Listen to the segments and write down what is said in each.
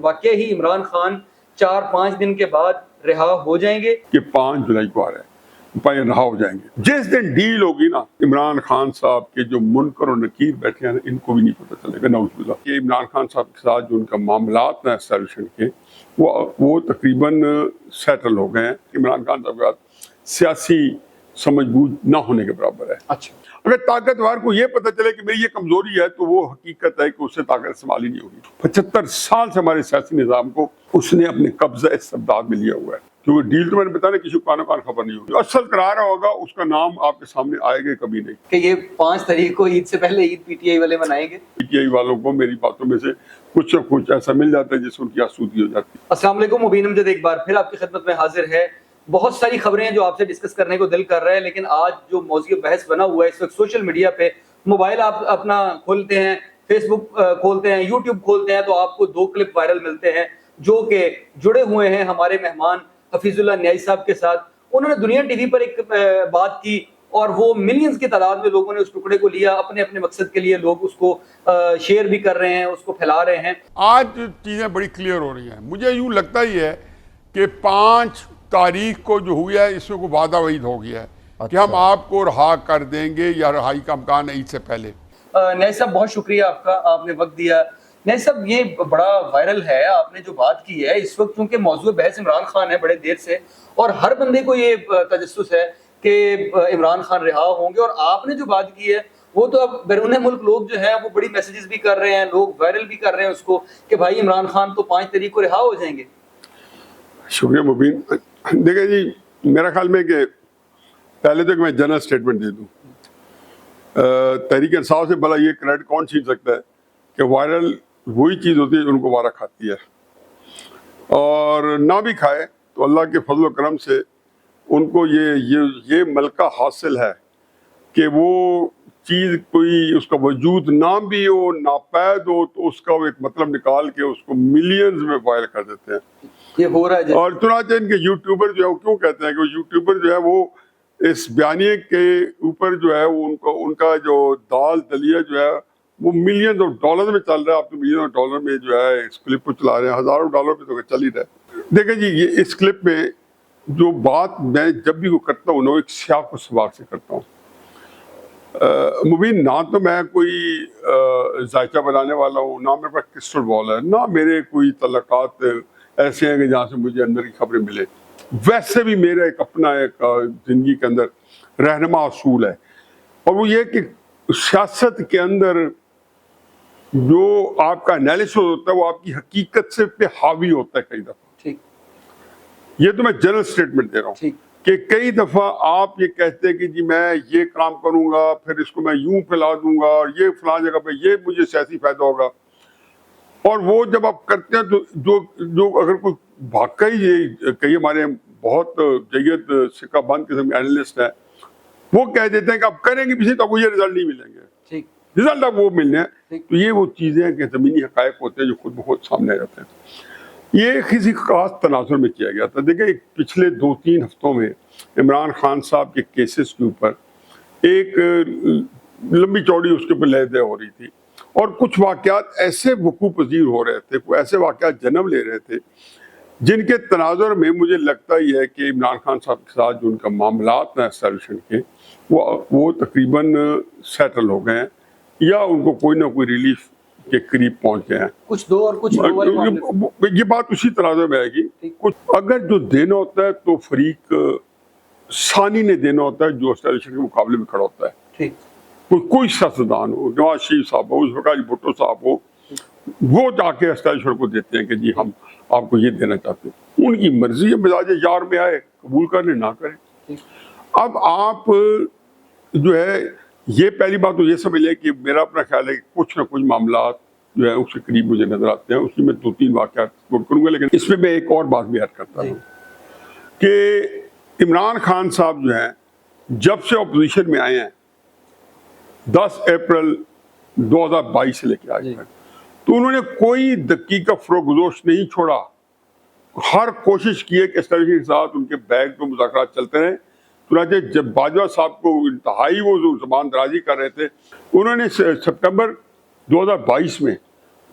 واقعی ہی عمران خان 4-5 دن کے بعد رہا ہو جائیں گے؟ کہ 5 جولائی کو آ رہا ہے رہا ہو جائیں گے. جس دن ڈیل ہوگی نا، عمران خان صاحب کے جو منکر و نکیر بیٹھے ہیں ان کو بھی نہیں پتہ چلے گا. نعوذ باللہ. یہ عمران خان صاحب کے ساتھ جو ان کا معاملات ہیں اسٹیبلشمنٹ کے وہ تقریباً سیٹل ہو گئے ہیں. عمران خان صاحب کے ساتھ سیاسی سمجھ بوجھ نہ ہونے کے برابر ہے. اچھا، اگر طاقتور کو یہ پتہ چلے کہ میری یہ کمزوری ہے تو وہ حقیقت ہے کہ اس سے طاقت استعمال ہی نہیں ہوگی. 75 سال سے ہمارے سیاسی نظام کو اس نے اپنے قبضہ استبداد میں لیا ہوا ہے. کیونکہ ڈیل تو میں نے بتایا کسی کو کان خبر نہیں ہوگی. اصل کرا رہا ہوگا اس کا نام آپ کے سامنے آئے گا کبھی نہیں. کہ یہ 5 تاریخ کو عید سے پہلے عید پی ٹی آئی والے منائیں گے. پی ٹی آئی والوں کو میری باتوں میں سے کچھ نہ کچھ ایسا مل جاتا ہے جس سے ان کی آسودگی ہو جاتی ہے. السلام علیکم. مبین امجد ایک بار پھر آپ کی خدمت میں حاضر ہے. بہت ساری خبریں ہیں جو آپ سے ڈسکس کرنے کو دل کر رہا ہے، لیکن آج جو موضوع بحث بنا ہوا ہے اس وقت سوشل میڈیا پہ، موبائل آپ اپنا کھولتے ہیں، فیس بک کھولتے ہیں، یوٹیوب کھولتے ہیں تو آپ کو 2 کلپ وائرل ملتے ہیں جو کہ جڑے ہوئے ہیں ہمارے مہمان حفیظ اللہ نیازی صاحب کے ساتھ. انہوں نے دنیا ٹی وی پر ایک بات کی اور وہ ملینز کی تعداد میں لوگوں نے اس ٹکڑے کو لیا اپنے اپنے مقصد کے لیے. لوگ اس کو شیئر بھی کر رہے ہیں، اس کو پھیلا رہے ہیں. آج چیزیں بڑی کلیئر ہو رہی ہیں. مجھے یوں لگتا ہی ہے کہ 5 تاریخ کو جو ہوا ہے اس میں کوئی وعدہ وعید ہو گیا ہے کہ ہم آپ کو رہا کر دیں گے یا رہائی کا امکان ہے عید سے پہلے. نیازی صاحب بہت شکریہ آپ کا، آپ نے وقت دیا. نیازی صاحب یہ بڑا وائرل ہے آپ نے جو بات کی ہے اس وقت، کیونکہ موضوع بحث عمران خان ہے بڑے دیر سے اور ہر بندے کو یہ تجسس ہے کہ عمران خان رہا ہوں گے. اور آپ نے جو بات کی ہے وہ تو اب بیرون ملک لوگ جو ہیں وہ بڑی میسیجز بھی کر رہے ہیں، لوگ وائرل بھی کر رہے ہیں اس کو کہ بھائی عمران خان تو 5 تاریخ کو رہا ہو جائیں گے. شکریہ مبین. دیکھیں جی، میرا خیال میں کہ پہلے تو کہ میں جنرل سٹیٹمنٹ دے دوں. تحریک انصاف سے بھلا یہ کریڈٹ کون چھین سکتا ہے کہ وائرل وہی چیز ہوتی ہے جو ان کو وارہ کھاتی ہے، اور نہ بھی کھائے تو اللہ کے فضل و کرم سے ان کو یہ ملکہ حاصل ہے کہ وہ چیز کوئی اس کا وجود نہ بھی ہو، ناپید ہو، تو اس کا وہ ایک مطلب نکال کے اس کو ملینز میں وائرل کر دیتے ہیں. یہ ہو رہا ہے. اور چنانچہ ان کے یوٹیوبر جو ہے وہ کیوں کہتے ہیں کہ یوٹیوبر جو ہے وہ اس بیانیے کے اوپر جو ہے وہ ان کا جو دال دلیہ جو ہے وہ ملین آف ڈالر میں چل رہا ہے. آپ تو ملین آف ڈالر میں جو ہے اس کلپ کو چلا رہے ہیں، ہزاروں ڈالر پہ تو چل ہی رہا ہے. دیکھیں جی، یہ اس کلپ میں جو بات میں جب بھی وہ کرتا ہوں نا، ایک سیاق و سباق سے کرتا ہوں. مبین، نہ تو میں کوئی ذائقہ بنانے والا ہوں، نہ میرے پاس کرسٹل بال ہے، نہ میرے کوئی تعلقات ایسے ہیں کہ جہاں سے مجھے اندر کی خبریں ملے. ویسے بھی میرا ایک اپنا ایک زندگی کے اندر رہنما اصول ہے، اور وہ یہ کہ سیاست کے اندر جو آپ کا انالیسس ہوتا ہے وہ آپ کی حقیقت سے پہ حاوی ہوتا ہے. کئی دفعہ ٹھیک، یہ تو میں جنرل سٹیٹمنٹ دے رہا ہوں کہ کئی دفعہ آپ یہ کہتے ہیں کہ جی میں یہ کام کروں گا، پھر اس کو میں یوں پھیلا دوں گا، اور یہ فلاں جگہ پہ یہ مجھے سیاسی فائدہ ہوگا. اور وہ جب آپ کرتے ہیں تو جو اگر کوئی واقعی یہ کئی ہمارے بہت جید سکہ بند قسم کے اینالسٹ ہیں، وہ کہہ دیتے ہیں کہ آپ کریں گے بھی تو آپ کو یہ رزلٹ نہیں ملیں گے. ٹھیک، رزلٹ آپ وہ ملنے ہیں. تو یہ وہ چیزیں ہیں کہ زمینی حقائق ہوتے ہیں جو خود بخود سامنے آ جاتے ہیں. یہ کسی خاص تناظر میں کیا گیا تھا. دیکھیں، پچھلے 2-3 ہفتوں میں عمران خان صاحب کے کیسز کے اوپر ایک لمبی چوڑی اس کے اوپر لے دے ہو رہی تھی، اور کچھ واقعات ایسے وقوع پذیر ہو رہے تھے، کوئی ایسے واقعات جنم لے رہے تھے جن کے تناظر میں مجھے لگتا ہی ہے کہ عمران خان صاحب کے ساتھ جو ان کا معاملات ہیں اسٹیبلشمنٹ کے وہ تقریباً سیٹل ہو گئے ہیں، یا ان کو کوئی نہ کوئی ریلیف کے قریب پہنچ گئے ہیں. کچھ دو اور کچھ یہ بات اسی تناظر میں آئے گی. کچھ اگر جو دینا ہوتا ہے تو فریق ثانی نے دینا ہوتا ہے جو اسٹیبلشمنٹ کے مقابلے میں کھڑا ہوتا ہے. ٹھیک، کوئی سیاستدان ہو، نواز شریف صاحب ہو، ذوالفقار بھٹو صاحب ہو، وہ جا کے اسٹیبلشمنٹ کو دیتے ہیں کہ جی ہم آپ کو یہ دینا چاہتے ہیں. ان کی مرضی ہے، مزاج یار میں آئے قبول کر لیں نہ کریں. اب آپ جو ہے یہ پہلی بات تو یہ سمجھ لیں کہ میرا اپنا خیال ہے کہ کچھ نہ کچھ معاملات جو ہے اس کے قریب مجھے نظر آتے ہیں. اس کی میں 2-3 واقعات نوٹ کروں گا، لیکن اس میں ایک اور بات بھی ایڈ کرتا ہوں کہ عمران خان صاحب جو ہیں جب سے اپوزیشن میں آئے ہیں 10 اپریل 2022 سے لے کے آج تک، تو انہوں نے کوئی دقیقہ فروگزوش نہیں چھوڑا. ہر کوشش کی ہے کہ اسٹیبلشمنٹ کے ساتھ ان کے بیک تو مذاکرات چلتے رہے. چنانچہ جب باجوہ صاحب کو انتہائی وہ زبان درازی کر رہے تھے، انہوں نے سپٹمبر 2022 میں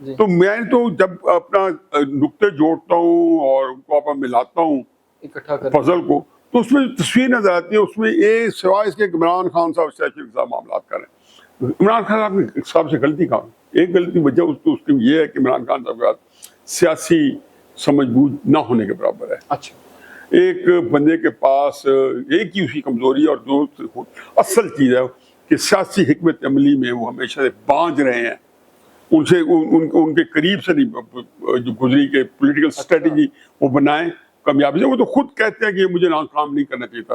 جی تو میں تو جب اپنا نقطے جوڑتا ہوں اور ان کو آپ ملاتا ہوں اکٹھا کر فضل کو، تو اس میں تصویر نظر آتی ہے، اس میں یہ سوائے اس کے کہ عمران خان صاحب سیشن کے ساتھ معاملات کریں. عمران خان صاحب سے غلطی کہاں؟ ایک غلطی وجہ اس کی یہ ہے کہ عمران خان صاحب کا سیاسی سمجھ بوجھ نہ ہونے کے برابر ہے. اچھا ایک بندے کے پاس ایک ہی اس کی کمزوری اور جو اصل چیز ہے کہ سیاسی حکمت عملی میں وہ ہمیشہ سے باندھ رہے ہیں، ان سے ان کے قریب سے نہیں جو گزری کے پولیٹیکل اسٹریٹجی وہ بنائیں کامیابی سے. وہ تو خود کہتے ہیں کہ یہ مجھے کام نہیں کرنا چاہیے تھا.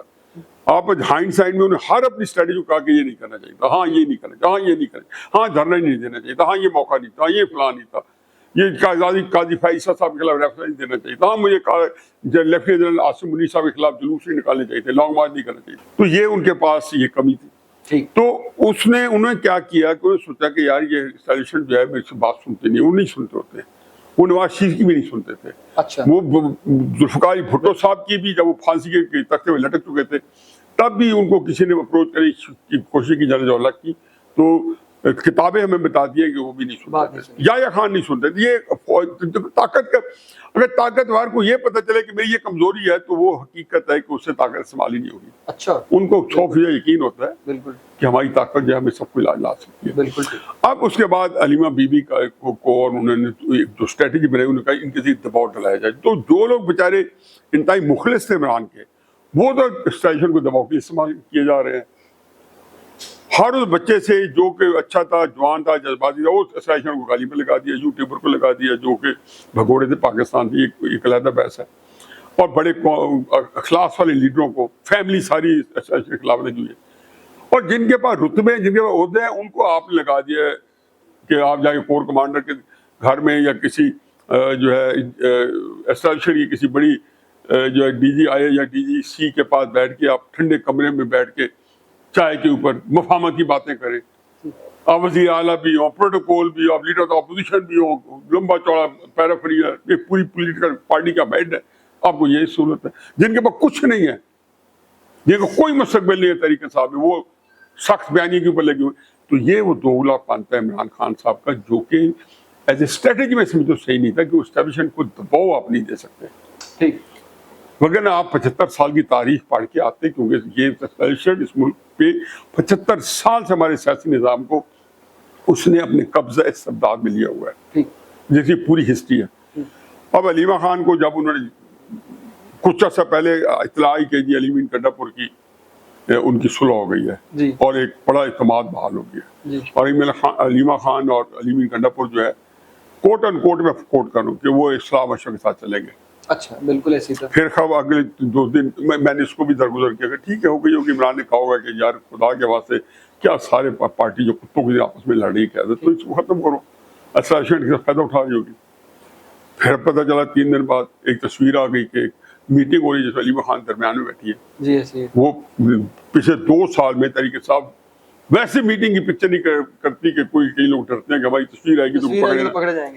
آپ ہائنڈ سائڈ میں انہیں ہر اپنی اسٹریٹجی کو کہا کہ یہ نہیں کرنا چاہیے تھا، ہاں یہ نہیں کرنا چاہیے، ہاں یہ نہیں کرنا چاہیے، ہاں دھرنا ہی نہیں دینا چاہیے تھا، ہاں یہ موقع نہیں تھا، یہ فلاں نہیں تھا، یہ قاضی فائزہ صاحب کے خلاف ریفرنس دینا چاہیے تھا، ہاں مجھے لیفٹیننٹ جنرل عاصم منیر صاحب کے خلاف جلوس نہیں نکالنے چاہیے تھے، لانگ مارچ نہیں کرنا چاہیے. تو یہ ان کے پاس یہ کمی تھی. ٹھیک. تو انہوں نے کیا کیا کہ انہوں نے سوچا کہ یار یہ اسٹیبلشمنٹ جو ہے میرے سے بات سنتے نہیں، وہ نہیں سنتے ہوتے، وہ نواز شریف کی بھی نہیں سنتے تھے. اچھا وہ ذوالفقار بھٹو صاحب کی بھی جب وہ پھانسی کے تختے میں لٹک چکے تھے تب بھی ان کو کسی نے اپروچ کرنے کی کوشش کی، جنرل ضیاء کی، تو کتابیں ہمیں بتاتی ہیں کہ وہ بھی نہیں سنتے تھے. یا خان نہیں سنتے تھے. یہ طاقت کا، اگر طاقتور کو یہ پتہ چلے کہ میری یہ کمزوری ہے تو وہ حقیقت ہے کہ اس سے طاقت استعمال ہی نہیں ہوگی. اچھا ان کو 100% یقین ہوتا ہے بالکل کہ ہماری طاقت جو ہے ہمیں سب کو لا سکتی ہے. بالکل. اب اس کے بعد علیمہ بی بی کو اور انہوں نے جو اسٹریٹجی بنائی، انہوں نے کہا ان کے ذریعے دباؤ ڈلایا جائے. تو جو لوگ بیچارے انتہائی مخلص تھے عمران کے، وہ تو اسٹیشن کو دباؤ کے استعمال کیے جا رہے ہیں. ہر اس بچے سے جو کہ اچھا تھا، جوان تھا، جذباتی تھا، وہ اسٹیشن کو گالی پہ لگا دیا، یوٹیوبر کو لگا دیا جو کہ بھگوڑے تھے پاکستان کی. ایک علیحدہ بحث ہے. اور بڑے اخلاص والے لیڈروں کو، فیملی ساری اسٹیشن کے خلاف لگی ہوئی ہے. اور جن کے پاس رتبے، جن کے پاس عہدے ہیں، ان کو آپ نے لگا دیا ہے کہ آپ جا کے کور کمانڈر کے گھر میں یا کسی جو ہے اسٹیشن کی کسی بڑی جو ہے ڈی جی آئے یا ڈی جی سی کے پاس بیٹھ کے آپ ٹھنڈے کمرے میں بیٹھ کے چائے کے اوپر مفاہمت کی باتیں کریں. آپ وزیر اعلیٰ بھی ہوں، پروٹوکول بھی ہو، آپ لیڈر آف اپوزیشن بھی ہوں، لمبا چوڑا پیرافری ہے، یہ پوری پولیٹیکل پارٹی کا ہیڈ ہے. آپ کو یہی سہولت ہے. جن کے پاس کچھ نہیں ہے، جن کو کوئی مستقبل نہیں ہے طریقے صاحب، وہ سخت بیانی کے اوپر لگے ہوئے. تو یہ وہ دوغلا پنت ہے عمران خان صاحب کا، جو کہ ایز اے اسٹریٹجی میں سمجھو صحیح نہیں تھا کہ وہ اسٹیبلشمنٹ کو دباؤ آپ نہیں دے سکتے. ٹھیک. وغیرہ آپ 75 سال کی تاریخ پڑھ کے آتے، کیونکہ یہ اسٹیبلشمنٹ اس ملک پہ 75 سال سے ہمارے سیاسی نظام کو اس نے اپنے قبضہ استبداد میں لیا ہوا ہے، جس کی پوری ہسٹری ہے. اب علیمہ خان کو جب انہوں نے کچھ عرصہ پہلے اطلاع آئی کہ جی علی مین کنڈا پور کی ان کی صلح ہو گئی ہے اور ایک بڑا اعتماد بحال ہو گیا. اور علیمہ خان اور علی مین کنڈا پور جو ہے کوٹ ان کوٹ میں کوٹ کروں کہ وہ اسلام مشرق کے ساتھ چلیں گے. اچھا بالکل ایسی تھا. پھر خب اگلے 2 دن میں نے اس کو بھی درگزر کیا کہ ٹھیک ہے ہو گئی ہوگی. عمران نے کہا ہوگا کہ یار خدا کے واسطے کیا سارے پارٹی جو کتوں کے آپس میں لڑ رہی ہے تو اس کو ختم کرو، اسٹیبلشمنٹ کا فائدہ اٹھا رہی ہوگی. پھر پتہ چلا 3 دن بعد ایک تصویر آ گئی کہ میٹنگ ہو رہی ہے جس میں علیمہ خان درمیان میں بیٹھی ہے. جی ایسی. وہ پچھلے 2 سال میں طریقے صاحب ویسے میٹنگ کی پکچر نہیں کرتی کہ کئی لوگ ڈرتے ہیں کہ بھائی تصویر آئے گی تو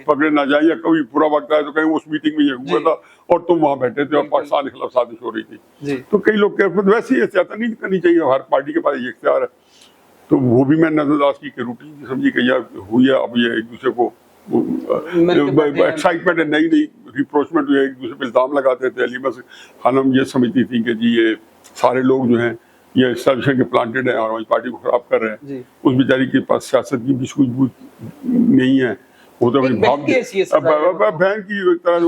پکڑے نہ جائیں، یا کبھی برا وقت آئے تو کہیں اس میٹنگ میں یہ ہوا تھا اور تم وہاں بیٹھے تھے اور پاکستان کے خلاف سازش ہو رہی تھی. تو کئی لوگ ویسے ہی احتیاط نہیں کرنی چاہیے، ہر پارٹی کے پاس یہ اختیار ہے. تو وہ بھی میں نظر انداز کی کہ روٹین سمجھی کہ یار ہوئی ہے، اب یہ ایک دوسرے کو ایکسائٹمنٹ ہے، نئی ریپروچمنٹ ہوئی ہے، ایک دوسرے پہ الزام لگاتے تھے. علیمہ خانم یہ سمجھتی تھی کہ جی یہ سارے لوگ جو ہیں یہ اسٹیبلشمنٹ کے پلانٹڈ ہیں اور ہماری پارٹی کو خراب کر رہے ہیں. اس بیچاری کے پاس سیاست کی بھی سوجھ بوجھ نہیں ہے. وہ تو بہن کی طرح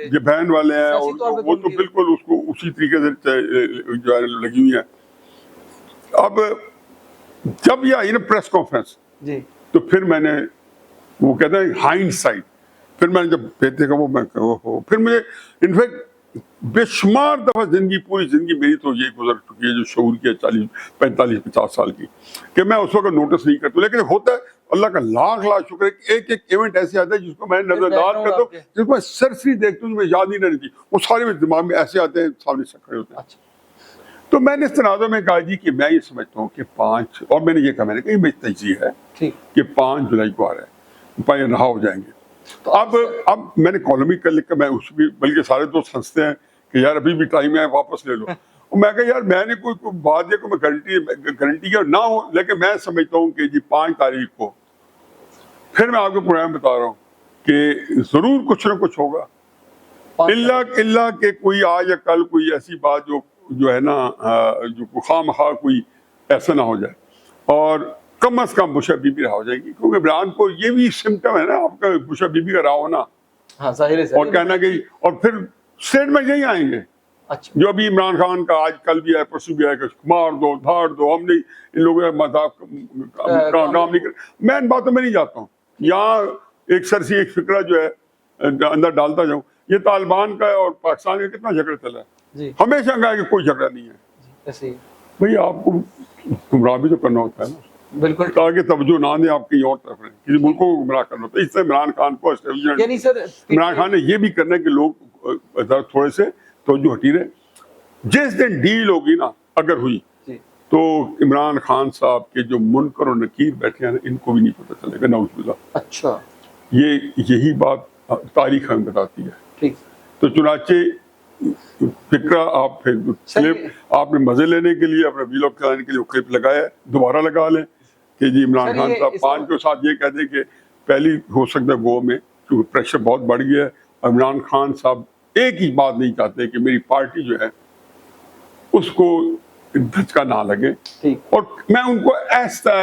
یہ بہن والے ہیں اور وہ تو بالکل اس کو اسی طریقے سے جو ہے لگی ہوئی ہیں. اب جب یہ آئی نا پریس کانفرنس تو پھر میں نے وہ کہتے ہیں ہائنڈ سائٹ، پھر میں نے جب دیکھا وہ میں پھر مجھے انفیکٹ بے شمار دفعہ زندگی، پوری زندگی میری تو یہ گزر چکی ہے جو شعور کی ہے 40 45 50 سال کی، کہ میں اس وقت نوٹس نہیں کرتا. لیکن ہوتا ہے اللہ کا لاکھ شکر ہے کہ ایک ایونٹ ایسے آتا ہے جس کو میں نظر انداز کرتا ہوں، جس کو میں سرسری دیکھتا ہوں، مجھے یاد ہی نہیں رہتی، وہ سارے میرے دماغ میں ایسے آتے ہیں، سامنے سے کھڑے ہوتے ہیں. تو میں نے اس تناظر میں کہا جی کہ میں یہ سمجھتا ہوں کہ 5 اور میں نے یہ کہا، میں نے کہا یہ میری تجزیہ ہے کہ 5 جولائی کو آ رہا ہے، 5 رہا ہو جائیں گے. اب میں نے کالم ہی کر لکھا، میں اس بھی بلکہ سارے دوست ہنستے ہیں کہ یار ابھی بھی ٹائم ہے واپس لے لو. اور میں کہا یار میں نے کوئی بات ہے کوئی گارنٹی نہ ہو، لیکن میں سمجھتا ہوں کہ جی 5 تاریخ کو پھر میں آپ کو پروگرام بتا رہا ہوں کہ ضرور کچھ نہ کچھ ہوگا، اللہ کہ کوئی آج یا کل کوئی ایسی بات جو ہے نا جو خواہ مخواہ کوئی ایسا نہ ہو جائے، اور کم از کم بشا بی بی رہا ہو جائے گی، کیونکہ عمران کو یہ بھی سمٹم ہے نا آپ کا بشا بی بی کا رہا ہونا، ہاں ظاہر ہے، اور کہنا کہ اور پھر اسٹیٹمنٹ یہی آئیں گے اچھا جو ابھی عمران خان کا آج کل بھی ہے، پرسوں بھی ہے کہ مار دو دھاڑ دو، ہم نہیں ان لوگوں کا مذاق کام نہیں کر، میں ان باتوں میں نہیں جاتا ہوں، یہاں ایک سر سے ایک فکرہ جو ہے اندر ڈالتا جاؤں، یہ طالبان کا اور پاکستان کا کتنا جھگڑا چلا ہے، جی ہمیشہ کہا کہ کوئی جھگڑا نہیں ہے، ایسے ہی بھئی آپ کو گمراہ بھی تو کرنا ہوتا ہے نا، بالکل تاکہ توجہ نہ دیں آپ کہیں اور طرف رہیں، کسی ملک کو گمراہ کرنا ہوتا ہے، اس سے عمران خان کو یعنی سر عمران خان نے یہ بھی کرنا ہے کہ لوگ تھوڑے سے توجہ ہٹی رہے، جس دن ڈیل ہوگی نا اگر ہوئی جی تو عمران خان صاحب کے جو منکر اور نکیر بیٹھے ہیں نا ان کو بھی نہیں پتہ چلے گا، نعوذ باللہ، اچھا یہی بات تاریخ ہمیں بتاتی ہے، ٹھیک تو چنانچہ فکرہ آپ پھر کلپ آپ نے مزے لینے کے لیے اپنا ویلاگ چلانے کے لیے کلپ لگایا ہے، دوبارہ لگا لیں کہ جی عمران سر خان یہ صاحب اس پانچ کے ساتھ یہ کہہ دیں کہ پہلی ہو سکتا ہے گو میں کیونکہ پریشر بہت بڑھ گیا ہے، عمران خان صاحب ایک ہی بات نہیں چاہتے کہ میری پارٹی جو ہے اس کو دھچکا نہ لگے، ٹھیک اور میں ان کو ایسا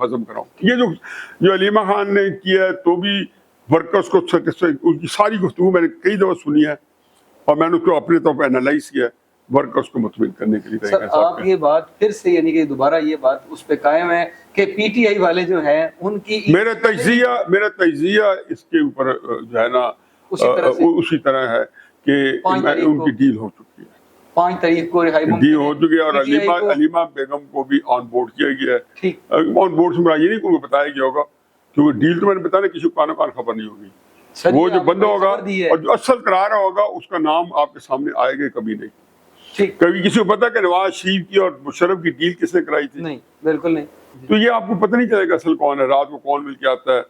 ہضم کراؤں، یہ جو علیمہ خان نے کیا ہے تو بھی ورکرز کو ان کی ساری گفتگو میں نے کئی دفعہ سنی ہے اور میں نے اس کو اپنے طور پہ انالائز کیا ہے ورکرز کو مطمئن کرنے کے لیے۔ سر آپ یہ بات پھر سے یعنی کہ دوبارہ یہ بات اس پہ قائم ہے کہ پی ٹی آئی والے جو ہیں ان کی میرا تجزیہ اس کے اوپر جو ہے نا اسی طرح ہے کہ ان کی ڈیل ہو چکی ہے، 5 تاریخ کو رہائی ڈیل ہو چکی ہے، اور علیمہ بیگم کو بھی آن بورڈ کیا گیا ہے، آن بورڈ سے مراد یہ نہیں کہ ان کو بتایا گیا ہوگا کیونکہ ڈیل تو میں نے بتایا کسی کو کان خبر نہیں ہوگی، وہ جو بندہ ہوگا اور جو اصل قرار ہوگا اس کا نام آپ کے سامنے آئے گا کبھی نہیں، کبھی کسی کو پتا کہ نواز شریف کی اور مشرف کی ڈیل کس نے کرائی تھی؟ نہیں، بالکل نہیں، تو یہ آپ کو پتہ نہیں چلے گا اصل کون ہے، رات کو کون مل کے آتا ہے،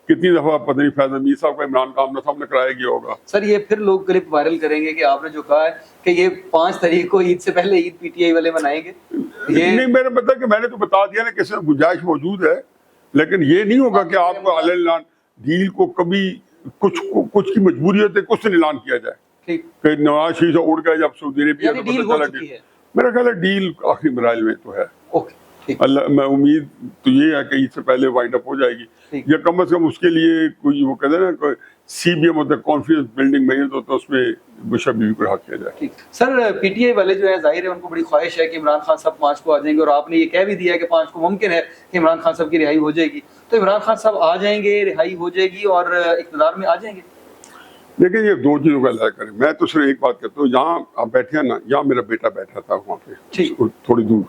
کتنی دفعہ پتہ نہیں فیض امیر صاحب کا عمران خان صاحب نے کرایا گیا ہوگا۔ سر یہ پھر لوگ کلپ وائرل کریں گے کہ آپ نے جو کہا ہے کہ یہ 5 تاریخ کو عید سے پہلے عید پی ٹی آئی والے منائیں گے، نہیں میرا مطلب کہ میں نے تو بتا دیا نا کہ اس میں گنجائش موجود ہے، لیکن یہ نہیں ہوگا کہ آپ کو اعلان ڈیل کو کبھی کچھ کی مجبوری ہوتی ہے کچھ دن اعلان کیا جائے کہ نواز شریف سے اڑ گیا جب سعودی عربیہ میں پتہ چلا ڈیل، میرا خیال ہے ڈیل آخری مراحل میں تو ہے، اللہ میں امید تو یہ ہے کہ عید سے پہلے وائنڈ اپ ہو جائے گی، یا کم از کم اس کے لیے کوئی وہ کہتے ہیں نا سی بی ایم ہوتا ہے کانفیڈنس بلڈنگ میجر ہوتا ہے، اس میں بشا بی بی کو رہا کیا جائے۔ سر پی ٹی آئی والے جو ہیں ظاہر ہے ان کو بڑی خواہش ہے کہ عمران خان صاحب 5 کو آ جائیں گے، اور آپ نے یہ کہہ بھی دیا ہے کہ 5 کو ممکن ہے کہ عمران خان صاحب کی رہائی ہو جائے گی، تو عمران خان صاحب آ جائیں گے، رہائی ہو جائے گی اور اقتدار میں آ جائیں گے؟ لیکن یہ دو چیزوں کا لحاظ کریں، میں تو صرف ایک بات کہتا ہوں، جہاں آپ بیٹھے ہیں نا، یہاں میرا بیٹا بیٹھا تھا وہاں پہ تھوڑی دور،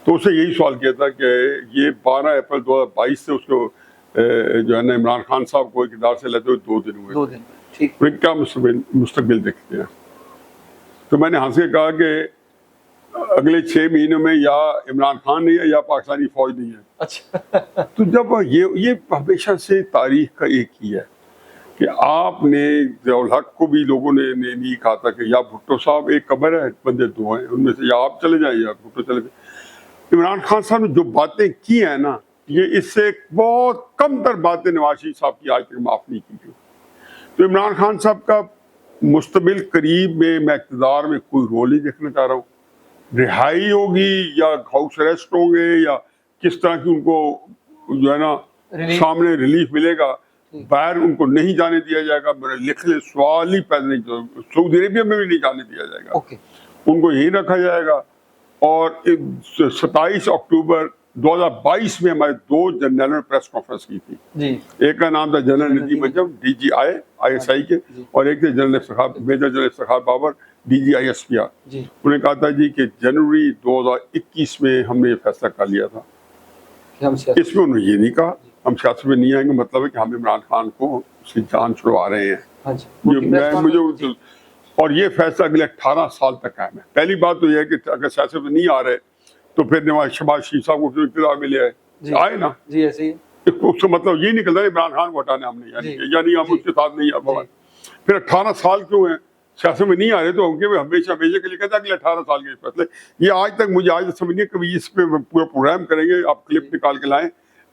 تو اسے یہی سوال کیا تھا کہ یہ 12 اپریل 2022 سے اس کو جو ہے نا عمران خان صاحب کو اقتدار سے لیتے ہوئے 2 دن ہوئے، کیا مستقبل دیکھتے ہیں؟ تو میں نے ہنس کے کہا کہ اگلے 6 مہینوں میں یا عمران خان نہیں ہے یا پاکستانی فوج نہیں ہے۔ اچھا تو جب یہ ہمیشہ سے تاریخ کا ایک ہی ہے کہ آپ نے ضیاء الحق کو بھی لوگوں نے نہیں کہا تھا کہ یا بھٹو صاحب ایک قبر ہے، بندے 2 ہیں، ان میں سے یا آپ چلے جائیں یا بھٹو چلے جائیں۔ عمران خان صاحب نے جو باتیں کی ہیں نا، یہ اس سے بہت کم تر باتیں نواز شریف صاحب کی آج تک معاف نہیں کی گئی، تو عمران خان صاحب کا مستقبل قریب میں اقتدار میں کوئی رول نہیں دیکھنا چاہ رہا ہوں، رہائی ہوگی یا ہاؤس اریسٹ ہوں گے یا کس طرح کی ان کو جو ہے نا سامنے ریلیف ملے گا، باہر ان کو نہیں جانے دیا جائے گا، میرے لکھ لے سوال ہی پیدا نہیں، سعودی عربیہ میں بھی نہیں جانے دیا جائے گا، ان کو یہی رکھا جائے گا۔ اور 27 اکتوبر 2022 میں ہمارے 2 جنرلوں نے پریس کانفرنس کی تھی، ایک کا نام تھا جنرل ندیم انجم DGI کے، اور ایک تھے major general Iftikhar Babar DGI-SPR۔ انہوں نے کہا تھا جی کہ جنوری 2021 میں ہم نے یہ فیصلہ کر لیا تھا، اس میں انہوں نے یہ نہیں کہا ہم سیاست میں نہیں آئیں گے، مطلب ہے کہ ہم عمران خان کو اس کی جان چھڑوا رہے ہیں، مجھے اور یہ فیصلہ اگلے 18 سال تک قائم ہے۔ پہلی بات تو یہ ہے کہ اگر سیاست میں نہیں آ رہے تو پھر شہباز شریف صاحب کو اقتدار میں لے آئے نا، اس کا مطلب یہ نکلتا ہے عمران خان کو ہٹانا ہم نے، یعنی ہم اس کے ساتھ نہیں آ، پھر 18 سال کیوں ہیں سیاست میں نہیں آ رہے، تو ہمیشہ کے لیے کہتا ہے اگلے 18 سال کے فیصلے، یہ آج تک مجھے آج سمجھ نہیں، کبھی اس پہ پورا پروگرام کریں گے، آپ کلپ نکال کے لائیں،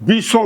20